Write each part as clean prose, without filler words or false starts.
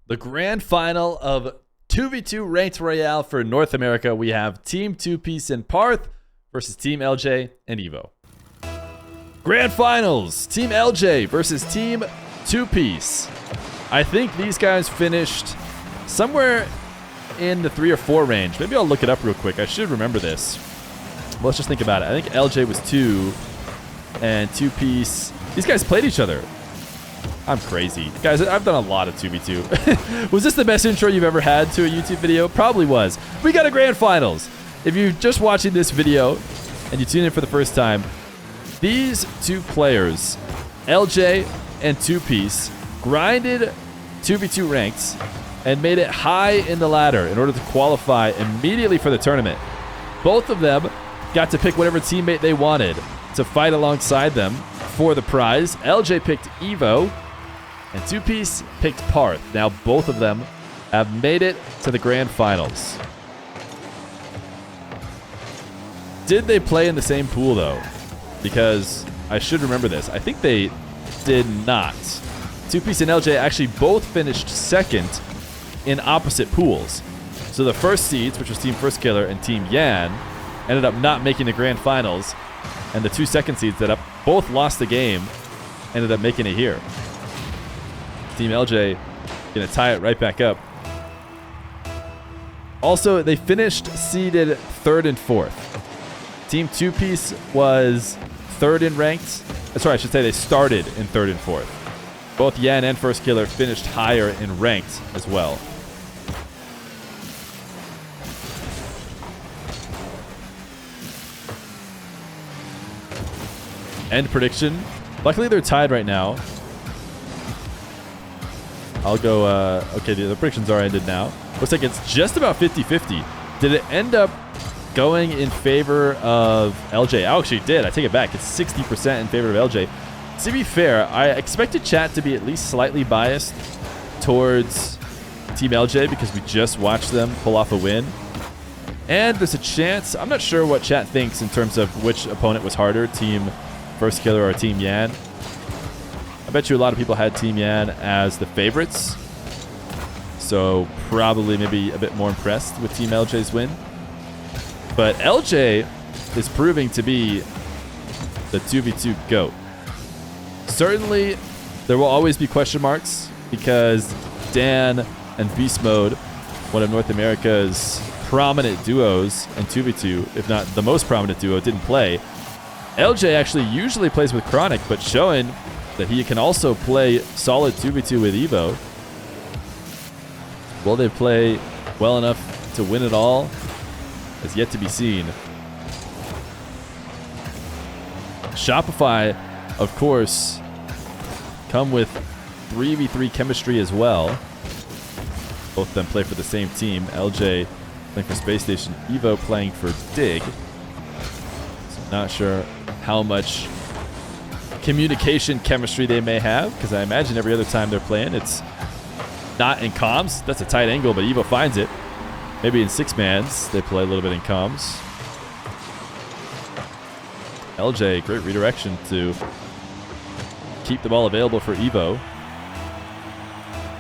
The grand final of 2v2 ranked Royale for North America. We have Team 2Piece and Parth versus Team LJ and Evo. Grand finals, Team LJ versus Team 2Piece. I think these guys finished somewhere in the 3 or 4 range. Maybe I'll look it up real quick. I should remember this. Well, let's just think about it. I think LJ was 2 and 2Piece. These guys played each other. I'm crazy. Guys, I've done a lot of 2v2. Was this the best intro you've ever had to a YouTube video? Probably was. We got a grand finals. If you're just watching this video and you tune in for the first time, these two players, LJ and 2Piece, grinded 2v2 ranks and made it high in the ladder in order to qualify immediately for the tournament. Both of them got to pick whatever teammate they wanted to fight alongside them for the prize. LJ picked Evo, and 2Piece picked Parth. Now both of them have made it to the grand finals. Did they play in the same pool though? Because I should remember this. I think they did not. 2Piece and LJ actually both finished second in opposite pools. So the first seeds, which was Team First Killer and Team Yan, ended up not making the grand finals. And the 2 second seeds that both lost the game ended up making it here. Team LJ gonna tie it right back up. Also, they finished seeded 3rd and 4th. Team 2Piece was 3rd in ranked. Sorry, I should say they started in 3rd and 4th. Both Yan and First Killer finished higher in ranked as well. End prediction. Luckily, they're tied right now. I'll go, okay, the predictions are ended now. Looks like it's just about 50-50. Did it end up going in favor of LJ? I actually did. I take it back. It's 60% in favor of LJ. To be fair, I expected chat to be at least slightly biased towards Team LJ because we just watched them pull off a win. And there's a chance, I'm not sure what chat thinks in terms of which opponent was harder, Team First Killer or Team Yan. I bet you a lot of people had Team Yan as the favorites. So probably maybe a bit more impressed with Team LJ's win. But LJ is proving to be the 2v2 GOAT. Certainly, there will always be question marks because Dan and Beast Mode, one of North America's prominent duos in 2v2, if not the most prominent duo, didn't play. LJ actually usually plays with Chronic, but showing that he can also play solid 2v2 with Evo. Will they play well enough to win it all? Has yet to be seen. Shopify, of course, come with 3v3 chemistry as well. Both of them play for the same team. LJ playing for Space Station, Evo playing for Dig. So not sure how much communication chemistry they may have, because I imagine every other time they're playing, it's not in comms. That's a tight angle, but Evo finds it. Maybe in 6-mans, they play a little bit in comms. LJ, great redirection to keep the ball available for Evo.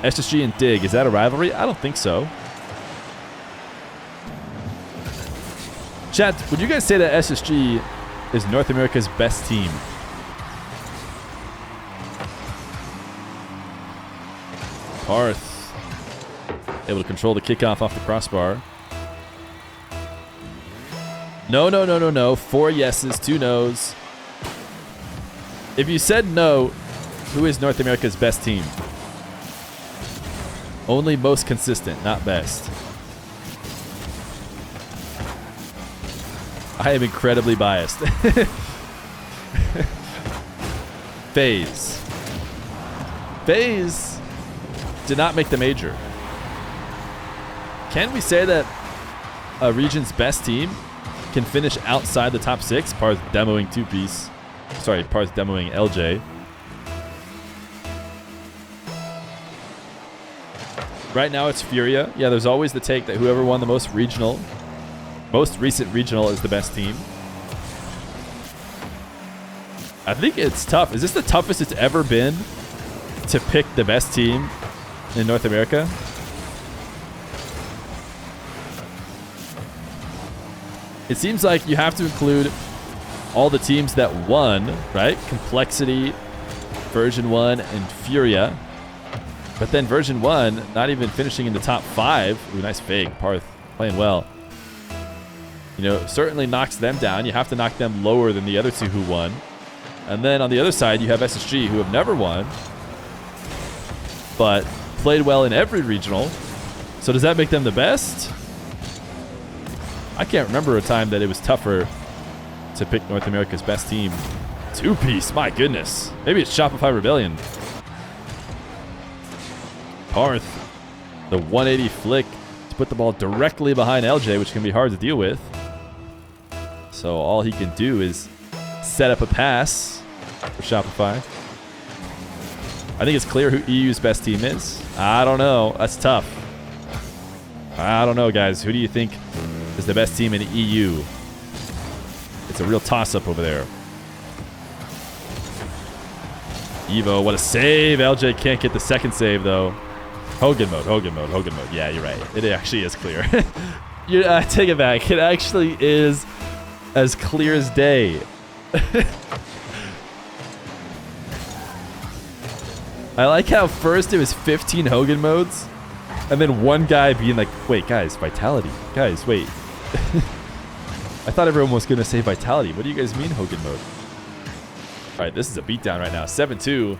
SSG and Dig, is that a rivalry? I don't think so. Chat, would you guys say that SSG is North America's best team? Parth able to control the kickoff off the crossbar. No. 4 yeses, 2 nos. If you said no, who is North America's best team? Only most consistent, not best. I am incredibly biased. FaZe. FaZe did not make the major. Can we say that a region's best team can finish outside the top 6? Parth demoing 2Piece. Sorry, Parth demoing LJ. Right now it's Furia. Yeah, there's always the take that whoever won the most recent regional is the best team. I think it's tough. Is this the toughest it's ever been to pick the best team in North America. It seems like you have to include all the teams that won, right? Complexity, Version 1, and Furia. But then Version 1 not even finishing in the top 5. Ooh, nice fake. Parth playing well. You know, certainly knocks them down. You have to knock them lower than the other two who won. And then on the other side, you have SSG, who have never won, but played well in every regional. So does that make them the best? I can't remember a time that it was tougher to pick North America's best team. 2Piece, my goodness. Maybe it's Shopify Rebellion. Parth, the 180 flick to put the ball directly behind LJ, which can be hard to deal with. So all he can do is set up a pass for Shopify. I think it's clear who EU's best team is. I don't know. That's tough. I don't know, guys. Who do you think is the best team in EU? It's a real toss-up over there. Evo, what a save. LJ can't get the second save, though. Hogan mode, Hogan mode, Hogan mode. Yeah, you're right. It actually is clear. Take it back. It actually is as clear as day. I like how first it was 15 Hogan modes, and then one guy being like, wait, guys, Vitality. Guys, wait. I thought everyone was going to say Vitality. What do you guys mean Hogan mode? All right, this is a beatdown right now. 7-2.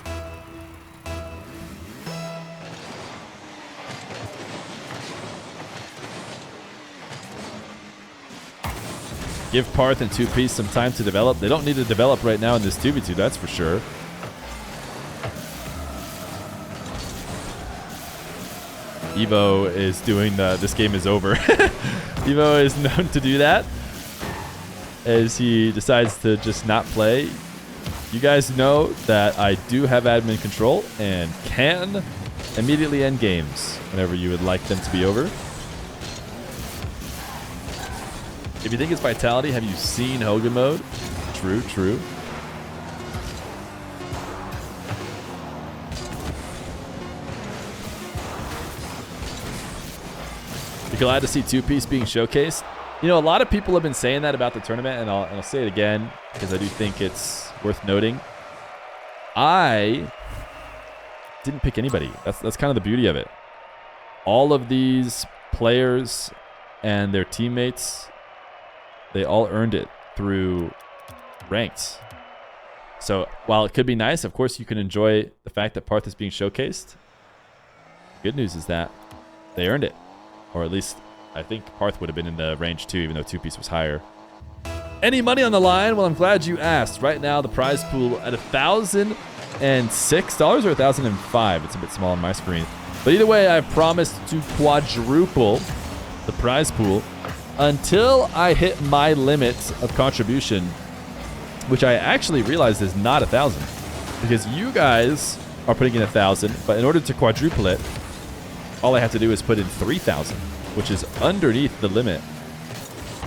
Give Parth and 2Piece some time to develop. They don't need to develop right now in this 2v2, that's for sure. Evo is doing this game is over. Evo is known to do that as he decides to just not play. You guys know that I do have admin control and can immediately end games whenever you would like them to be over. If you think it's Vitality, have you seen Hogan mode? True, true. You're glad to see 2Piece being showcased. You know, a lot of people have been saying that about the tournament, and I'll say it again because I do think it's worth noting. I didn't pick anybody. That's kind of the beauty of it. All of these players and their teammates, they all earned it through ranked. So while it could be nice, of course, you can enjoy the fact that Parth is being showcased. Good news is that they earned it. Or at least I think Parth would have been in the range too, even though 2Piece was higher. Any money on the line? Well, I'm glad you asked. Right now, the prize pool at $1,006 or $1,005. It's a bit small on my screen. But either way, I've promised to quadruple the prize pool until I hit my limit of contribution, which I actually realized is not 1,000 because you guys are putting in 1,000. But in order to quadruple it, all I have to do is put in 3,000, which is underneath the limit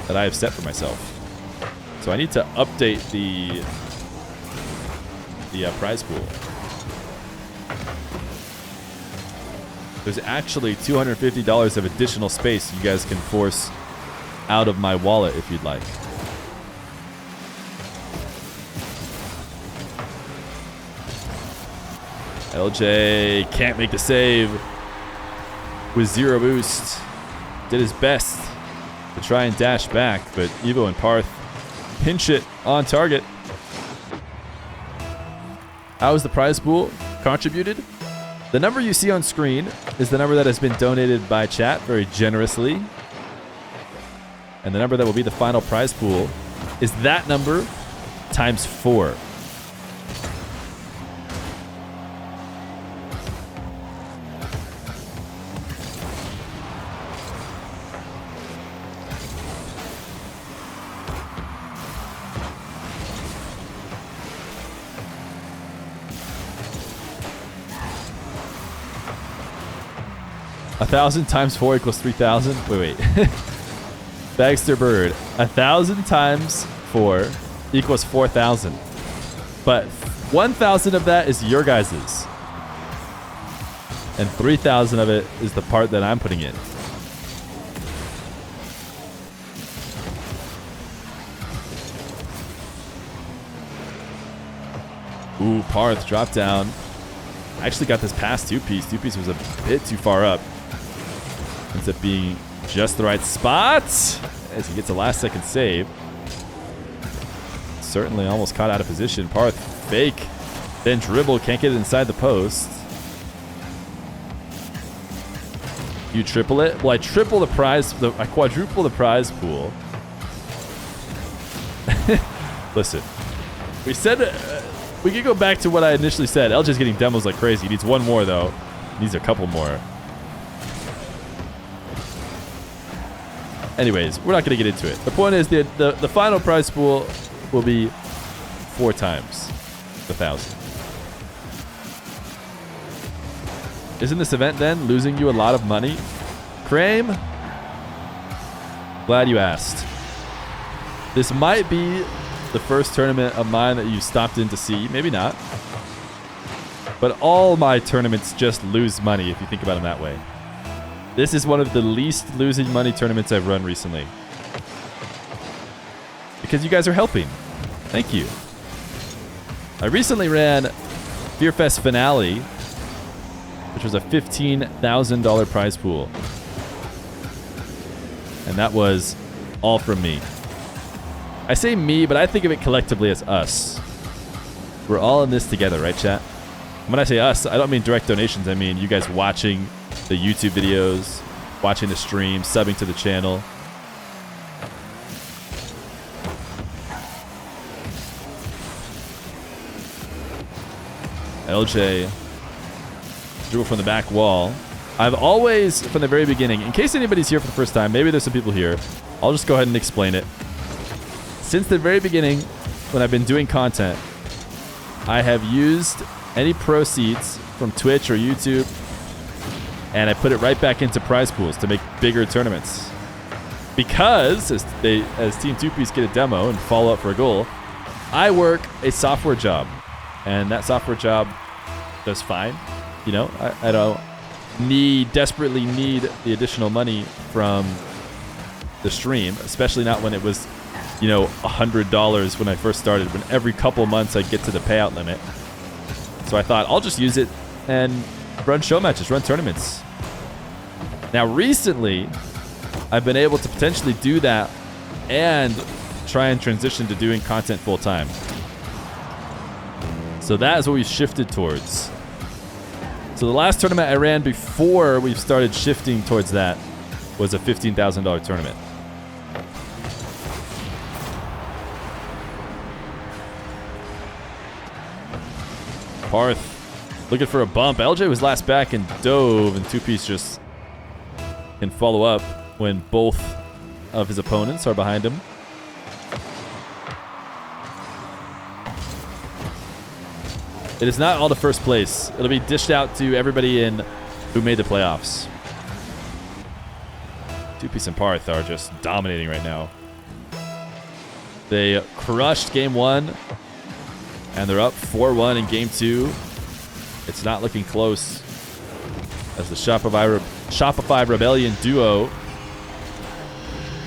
that I have set for myself. So I need to update the prize pool. There's actually $250 of additional space you guys can force out of my wallet if you'd like. LJ can't make the save with 0 boost. Did his best to try and dash back, but Evo and Parth pinch it on target. How is the prize pool contributed? The number you see on screen is the number that has been donated by chat very generously. And the number that will be the final prize pool is that number times 4. A 1,000 times 4 equals 3,000. Wait. Bagster Bird. 1,000 times 4 equals 4,000. But 1,000 of that is your guys's. and 3,000 of it is the part that I'm putting in. Ooh, Parth dropped down. I actually got this past 2Piece. 2Piece was a bit too far up. Ends up being just the right spot as he gets a last second save. Certainly almost caught out of position. Parth fake, then dribble, can't get it inside the post. You triple it? Well, I triple the prize, I quadruple the prize pool. Listen, we said we could go back to what I initially said. LJ's getting demos like crazy. He needs one more though. He needs a couple more. Anyways, we're not going to get into it. The point is the final prize pool will be 4 times the 1,000. Isn't this event then losing you a lot of money? Crame? Glad you asked. This might be the first tournament of mine that you stopped in to see. Maybe not. But all my tournaments just lose money if you think about them that way. This is one of the least losing money tournaments I've run recently. Because you guys are helping. Thank you. I recently ran Fear Fest Finale, which was a $15,000 prize pool. And that was all from me. I say me, but I think of it collectively as us. We're all in this together, right, chat? When I say us, I don't mean direct donations. I mean you guys watching the YouTube videos, watching the stream, subbing to the channel. LJ dribble from the back wall. I've always, from the very beginning, in case anybody's here for the first time, maybe there's some people here, I'll just go ahead and explain it. Since the very beginning, when I've been doing content, I have used any proceeds from Twitch or YouTube, and I put it right back into prize pools to make bigger tournaments. Because as Team 2Piece get a demo and follow up for a goal, I work a software job, and that software job does fine. You know, I don't desperately need the additional money from the stream, especially not when it was, you know, $100 when I first started, when every couple months I'd get to the payout limit. So I thought I'll just use it and run show matches, run tournaments. Now recently, I've been able to potentially do that and try and transition to doing content full time. So that is what we've shifted towards. So the last tournament I ran before we've started shifting towards that was a $15,000 tournament. Parth looking for a bump. LJ was last back and dove, and 2Piece just can follow up when both of his opponents are behind him. It is not all to first place. It'll be dished out to everybody in who made the playoffs. 2Piece and Parth are just dominating right now. They crushed game 1, and they're up 4-1 in game 2. It's not looking close as the Shopify Rebellion duo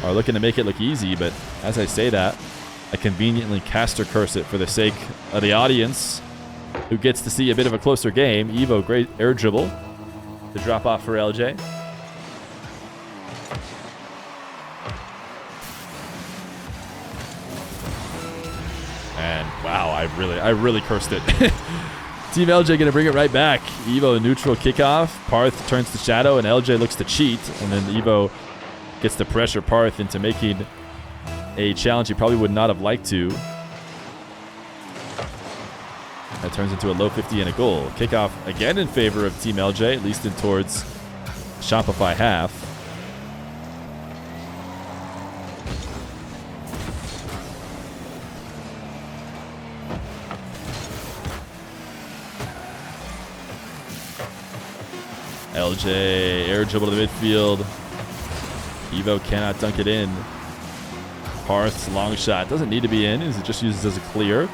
are looking to make it look easy, but as I say that, I conveniently caster curse it for the sake of the audience who gets to see a bit of a closer game. Evo, great air dribble to drop off for LJ. And wow, I really cursed it. Team LJ gonna bring it right back. Evo neutral kickoff. Parth turns to shadow and LJ looks to cheat, and then Evo gets to pressure Parth into making a challenge he probably would not have liked to. That turns into a low 50 and a goal. Kickoff again in favor of Team LJ, at least in towards Shopify half. LJ air dribble to the midfield. Evo cannot dunk it in. Parth's long shot doesn't need to be in, as it just uses as a clear.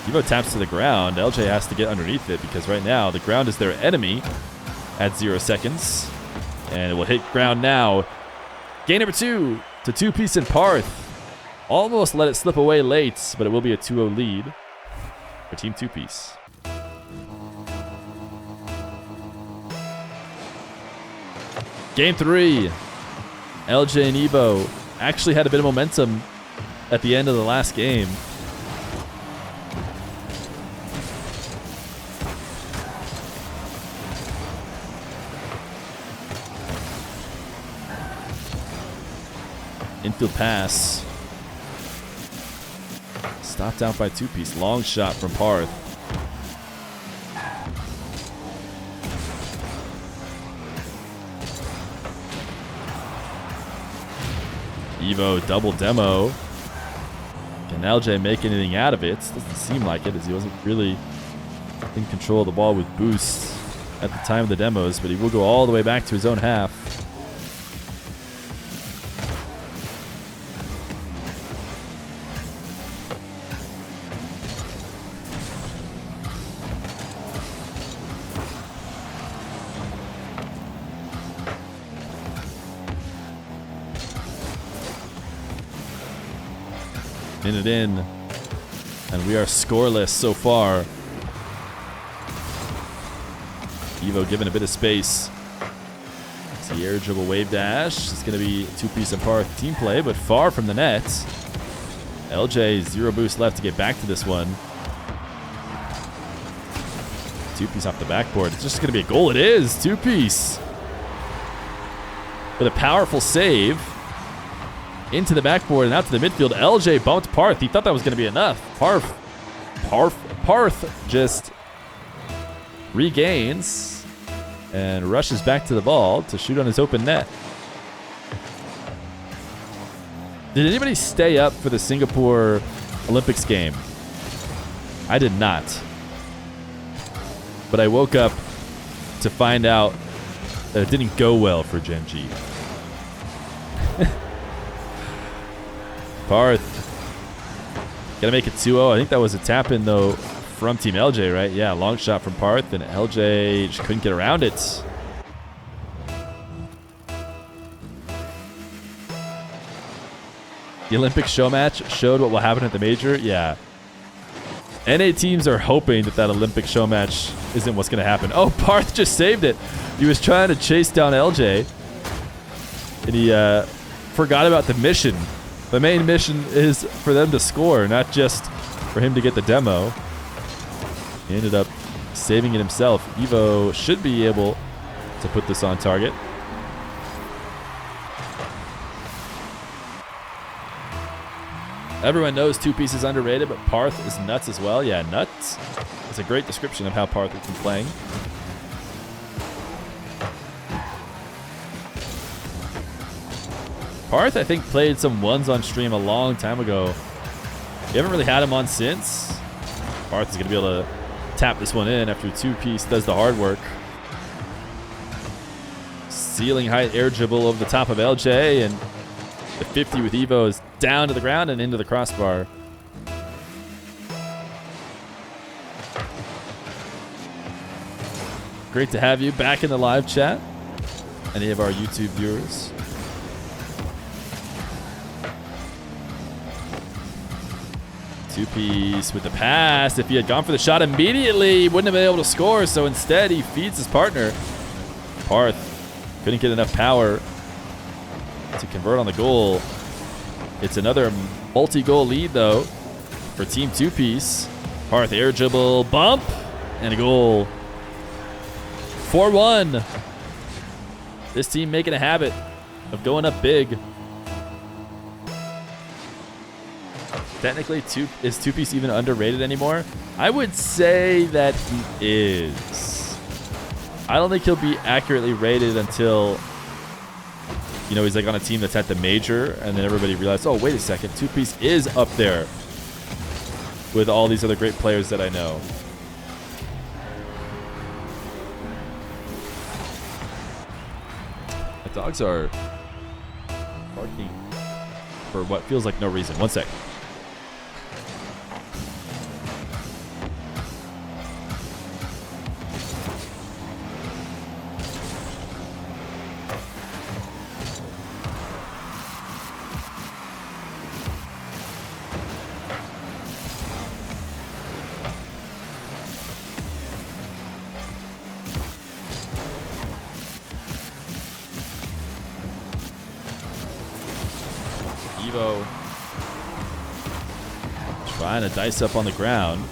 Evo taps to the ground. LJ has to get underneath it because right now the ground is their enemy. at 0 seconds. And it will hit ground now. Game number 2 to 2Piece and Parth. Almost let it slip away late, but it will be a 2-0 lead for Team 2Piece. Game 3. LJ and Evo actually had a bit of momentum at the end of the last game. Infield pass. Stopped out by 2Piece. Long shot from Parth. Evo double demo. Can LJ make anything out of it? Doesn't seem like it, as he wasn't really in control of the ball with boost at the time of the demos, but he will go all the way back to his own half. Minute in, and we are scoreless so far. Evo given a bit of space. It's the air dribble wave dash. It's going to be 2Piece and Parth team play, but far from the net. LJ, 0 boost left to get back to this one. 2Piece off the backboard. It's just going to be a goal. It is 2Piece with a powerful save. Into the backboard and out to the midfield. LJ bumped Parth. He thought that was going to be enough. Parth just regains and rushes back to the ball to shoot on his open net. Did anybody stay up for the Singapore Olympics game? I did not. But I woke up to find out that it didn't go well for Gen G. Parth gonna make it 2-0. I think that was a tap in though from Team LJ, right? Yeah, long shot from Parth, and LJ just couldn't get around it. The Olympic show match showed what will happen at the major. Yeah. NA teams are hoping that Olympic show match isn't what's gonna happen. Oh, Parth just saved it. He was trying to chase down LJ, and he forgot about the mission. The main mission is for them to score, not just for him to get the demo. He ended up saving it himself. Evo should be able to put this on target. Everyone knows 2Piece is underrated, but Parth is nuts as well. Yeah, nuts. It's a great description of how Parth has been playing. Parth, I think, played some ones on stream a long time ago. We haven't really had him on since. Parth is going to be able to tap this one in after 2Piece does the hard work. Ceiling height air dribble over the top of LJ, and the 50 with Evo is down to the ground and into the crossbar. Great to have you back in the live chat. Any of our YouTube viewers. 2Piece with the pass. If he had gone for the shot immediately, he wouldn't have been able to score. So instead, he feeds his partner. Parth couldn't get enough power to convert on the goal. It's another multi-goal lead, though, for Team 2Piece. Parth air dribble, bump, and a goal. 4-1. This team making a habit of going up big. Technically, is 2Piece even underrated anymore? I would say that he is. I don't think he'll be accurately rated until, you know, he's like on a team that's at the major, and then everybody realizes, oh, wait a second, 2Piece is up there with all these other great players that I know. The dogs are barking for what feels like no reason. One sec. Evo trying to dice up on the ground.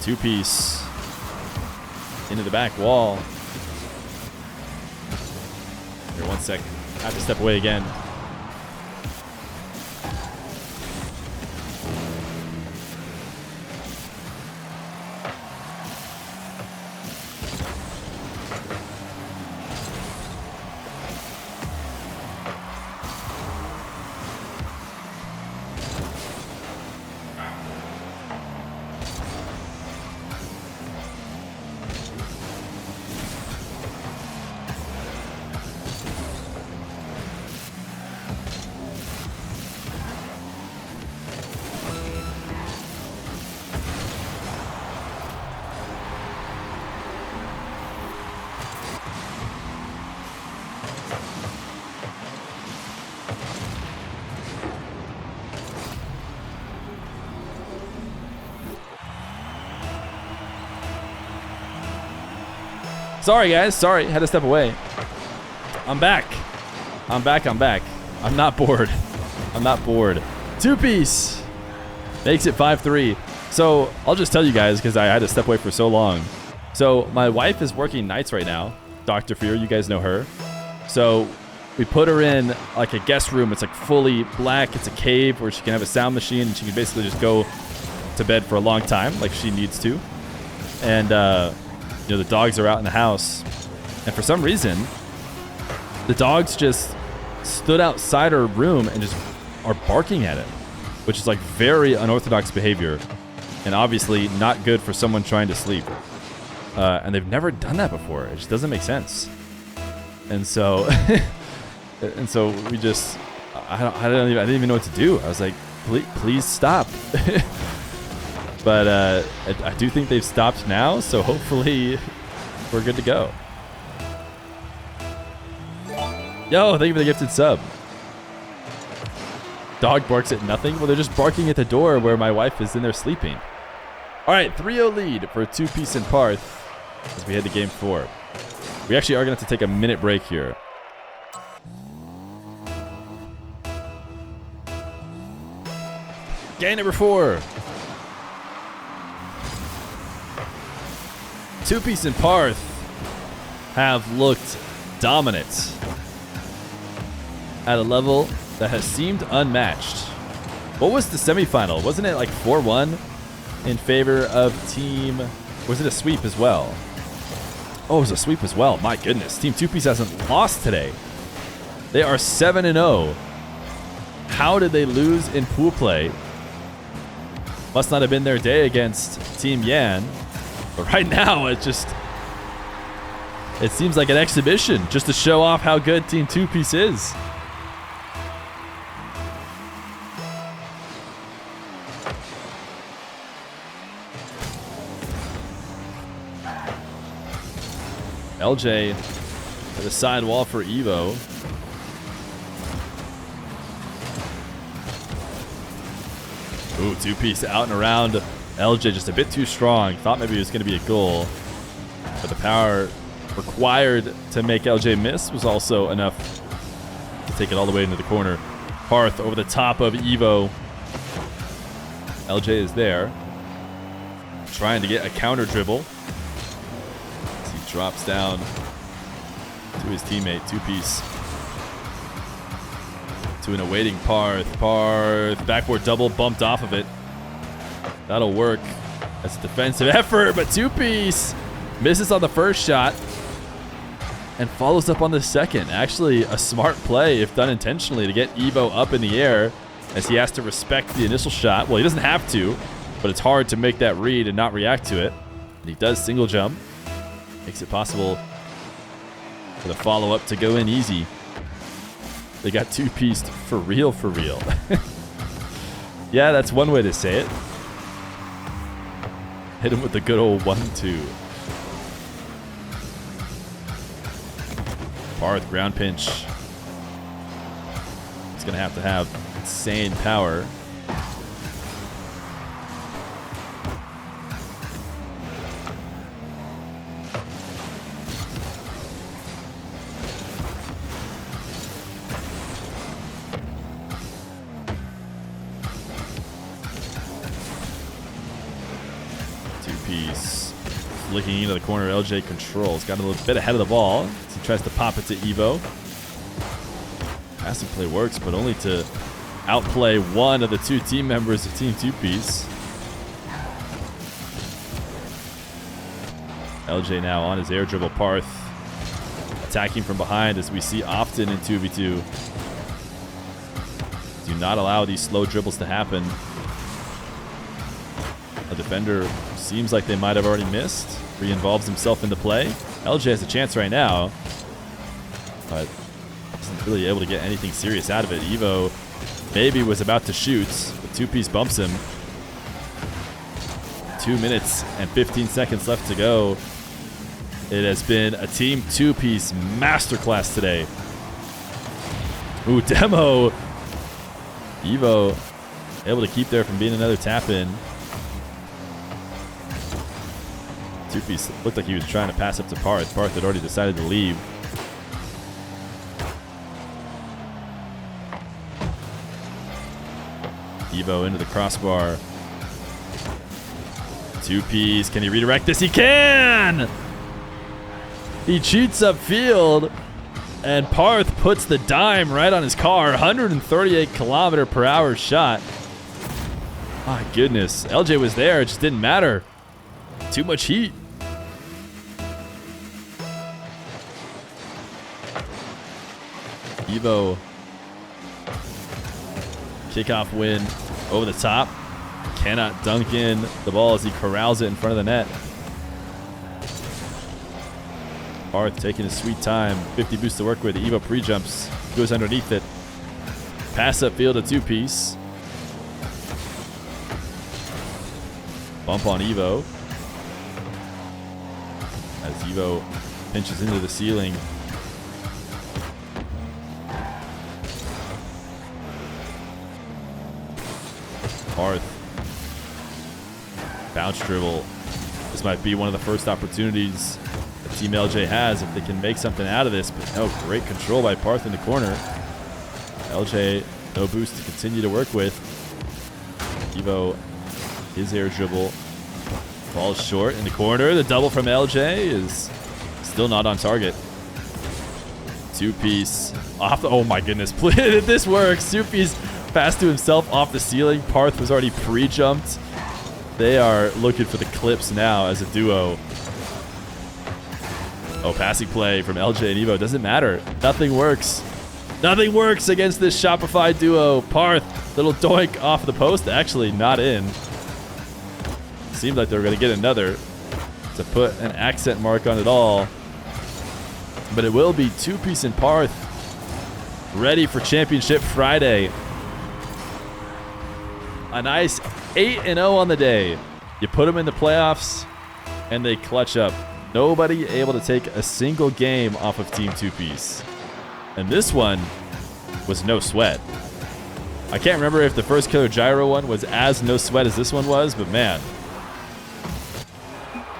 2Piece into the back wall. Here, 1 sec. I have to step away again. Sorry, guys. Sorry. Had to step away. I'm back. I'm back. I'm not bored. I'm not bored. 2Piece makes it 5-3. So I'll just tell you guys because I had to step away for so long. So my wife is working nights right now. Dr. Feer, you guys know her. So we put her in like a guest room. It's like fully black. It's a cave where she can have a sound machine and she can basically just go to bed for a long time like she needs to. And, you know, the dogs are out in the house. And for some reason, the dogs just stood outside her room and just are barking at it, which is like very unorthodox behavior and obviously not good for someone trying to sleep. And they've never done that before. It just doesn't make sense. And so, we just, I didn't even know what to do. I was like, please stop. But I do think they've stopped now, so hopefully we're good to go. Yo, thank you for the gifted sub. Dog barks at nothing. Well, they're just barking at the door where my wife is in there sleeping. All right, 3-0 lead for 2Piece and Parth as we head to game 4. We actually are going to have to take a minute break here. Game number 4. 2Piece and Parth have looked dominant at a level that has seemed unmatched. What was the semifinal? Wasn't it like 4-1 in favor of team... Was it a sweep as well? Oh, it was a sweep as well. My goodness. Team 2Piece hasn't lost today. They are 7-0. How did they lose in pool play? Must not have been their day against Team Yan. But right now, it seems like an exhibition just to show off how good Team 2Piece is. LJ to the side wall for Evo. Ooh, 2Piece out and around. LJ just a bit too strong. Thought maybe it was going to be a goal. But the power required to make LJ miss was also enough to take it all the way into the corner. Parth over the top of Evo. LJ is there. Trying to get a counter dribble. As he drops down to his teammate, 2Piece. To an awaiting Parth. Parth, backboard double, bumped off of it. That'll work as a defensive effort, but 2Piece misses on the first shot and follows up on the second. Actually, a smart play, if done intentionally, to get Evo up in the air as he has to respect the initial shot. Well, he doesn't have to, but it's hard to make that read and not react to it. And he does single jump. Makes it possible for the follow-up to go in easy. They got 2Pieced for real, for real. Yeah, that's one way to say it. Hit him with the good old 1-2. Parth, ground pinch. He's going to have insane power. Flicking into the corner, LJ controls. Got a little bit ahead of the ball. As he tries to pop it to Evo. Passing play works, but only to outplay one of the two team members of Team 2Piece. LJ now on his air dribble. Parth attacking from behind, as we see often in 2v2. Do not allow these slow dribbles to happen. A defender seems like they might have already missed. Re-involves himself in the play. LJ has a chance right now, but isn't really able to get anything serious out of it. Evo maybe was about to shoot, but 2Piece bumps him. 2 minutes and 15 seconds left to go. It has been a Team 2Piece masterclass today. Ooh, demo. Evo able to keep there from being another tap in. 2Piece looked like he was trying to pass up to Parth. Parth had already decided to leave. Evo into the crossbar. 2Piece, can he redirect this? He can! He cheats upfield, and Parth puts the dime right on his car. 138 km/h shot. My goodness. LJ was there. It just didn't matter. Too much heat. Evo. Kickoff win over the top. Cannot dunk in the ball as he corrals it in front of the net. Parth taking his sweet time. 50 boost to work with. Evo pre-jumps. Goes underneath it. Pass upfield to 2Piece. Bump on Evo. As Evo pinches into the ceiling. Parth. Bounce dribble. This might be one of the first opportunities that Team LJ has if they can make something out of this. But no, great control by Parth in the corner. LJ, no boost to continue to work with. Evo, his air dribble. Falls short in the corner. The double from LJ is still not on target. 2Piece off the, oh my goodness, this works. 2Piece passed to himself off the ceiling. Parth was already pre-jumped. They are looking for the clips now as a duo. Oh, passing play from LJ and Evo. Doesn't matter. Nothing works. Nothing works against this Shopify duo. Parth, little doink off the post. Actually, not in. Seemed like they were going to get another to put an accent mark on it all. But it will be 2Piece and Parth ready for Championship Friday. A nice 8-0 on the day. You put them in the playoffs, and they clutch up. Nobody able to take a single game off of Team 2Piece. And this one was no sweat. I can't remember if the first Killer Gyro one was as no sweat as this one was, but man.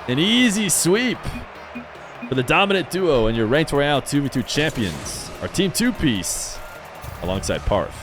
An easy sweep for the dominant duo and your Ranked Royale 2v2 champions. Our Team 2Piece alongside Parth.